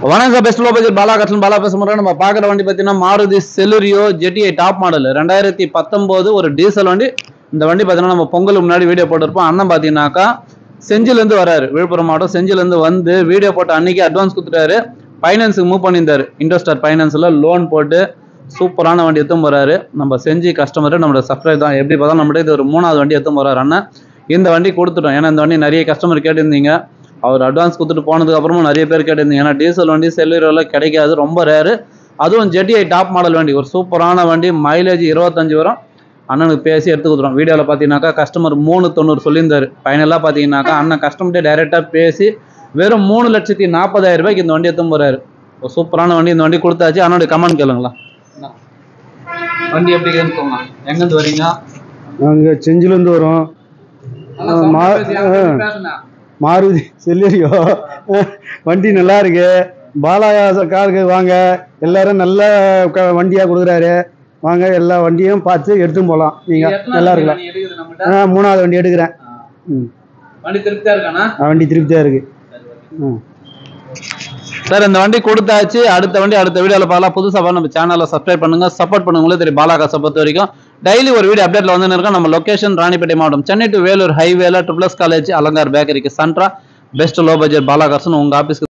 வணக்கம் sir, best low budget பாலாகாசன் Bala பேச முறை. நம்ம பார்க்குற வண்டி பார்த்தீங்கன்னா மாருதி செலுரியோ ஜெட்டிஐ டாப் மாடல் 2019 ஒரு டீசல் வண்டி. இந்த வண்டி பார்த்தீங்கன்னா நம்ம பொங்கலுக்கு முன்னாடி வீடியோ போட்டிருப்போம். அண்ணன் பார்த்தீங்கன்னாக்கா செஞ்சிலேருந்து வராரு, விழுப்புரம் மாவட்டம் செஞ்சிலேருந்து வந்து வீடியோ போட்டு அன்னைக்கு அட்வான்ஸ் கொடுத்துட்டாரு. ஃபைனான்ஸுக்கு மூவ் பண்ணியிருந்தாரு. இன்ட்ரெஸ்டர் ஃபைனான்ஸில் லோன் போட்டு சூப்பரான வண்டி எடுத்து போகிறாரு. நம்ம செஞ்சு கஸ்டமர் நம்மளோட சப்ஸ்கிரைப் தான். எப்படி பார்த்தா நம்மகிட்ட இது ஒரு 3வது வண்டி எடுத்து போகிறாரு அண்ணன். இந்த வண்டி கொடுத்துட்டோம். ஏன்னா இந்த வண்டி நிறைய கஸ்டமர் கேட்டிருந்தீங்க. அவர் அட்வான்ஸ் கொடுத்துட்டு போனதுக்கு அப்புறமும் நிறைய பேர் கேட்டிருந்தீங்க. ஏன்னா டீசல் வண்டி செல்லுரியில் கிடைக்காது, ரொம்ப ரேரு. அதுவும் ஜெட்டிஐ டாப் மாடல் வண்டி, ஒரு சூப்பரான வண்டி. மைலேஜ் 25 வரும். அண்ணனுக்கு பேசி எடுத்து கொடுத்துரும். வீடியோவில் பார்த்தீங்கன்னாக்கா கஸ்டமர் 390 சொல்லியிருந்தாரு. ஃபைனலாக பார்த்தீங்கன்னாக்கா அண்ணன் கஸ்டமர்கிட்ட டைரெக்டாக பேசி வெறும் 3,40,000 ரூபாய்க்கு இந்த வண்டி எடுத்து போகிறாரு. ஒரு சூப்பரான வண்டி. இந்த வண்டி கொடுத்தாச்சு. அண்ணனுடைய கமெண்ட் கேளுங்களா. வண்டி எப்படி இருக்குன்னு எங்கேருந்து வரீங்க? நாங்கள் செஞ்சிலேருந்து வரோம். மாருதி செல்லுரியோ வண்டி நல்லா இருக்கு. பாலா காருக்கு வாங்க, எல்லாரும் நல்ல வண்டியா கொடுக்குறாரு. வாங்க, எல்லா வண்டியும் பார்த்து எடுத்துன்னு போகலாம். நீங்க நல்லா இருக்கலாம். 3வது வண்டி எடுக்கிறேன். வண்டி திருப்தியா இருக்கானா? வண்டி திருப்தியா இருக்கு சார். இந்த வண்டி கொடுத்தாச்சு. அடுத்த வண்டி அடுத்த வீடியோவில் பார்க்கலாம். புதுசாக நம்ம சேனலில் சப்ஸ்கிரைப் பண்ணுங்க, சப்போர்ட் பண்ணுங்களே தெரியும். பாலாகாசை பொறுத்த வரைக்கும் டெய்லி ஒரு வீடியோ அப்டேட்ல வந்து இருக்கோம். நம்ம லொகேஷன் ராணிப்பேட்டை மாவட்டம், சென்னை டு வேலூர் ஹைவேல ட்ரிபிள்எஸ் காலேஜ், அலங்கார் பேக்கரிக்கு சென்ட்ரா. பெஸ்ட் லோ பட்ஜெட் பாலாகாசன் உங்க ஆபீஸ்க்கு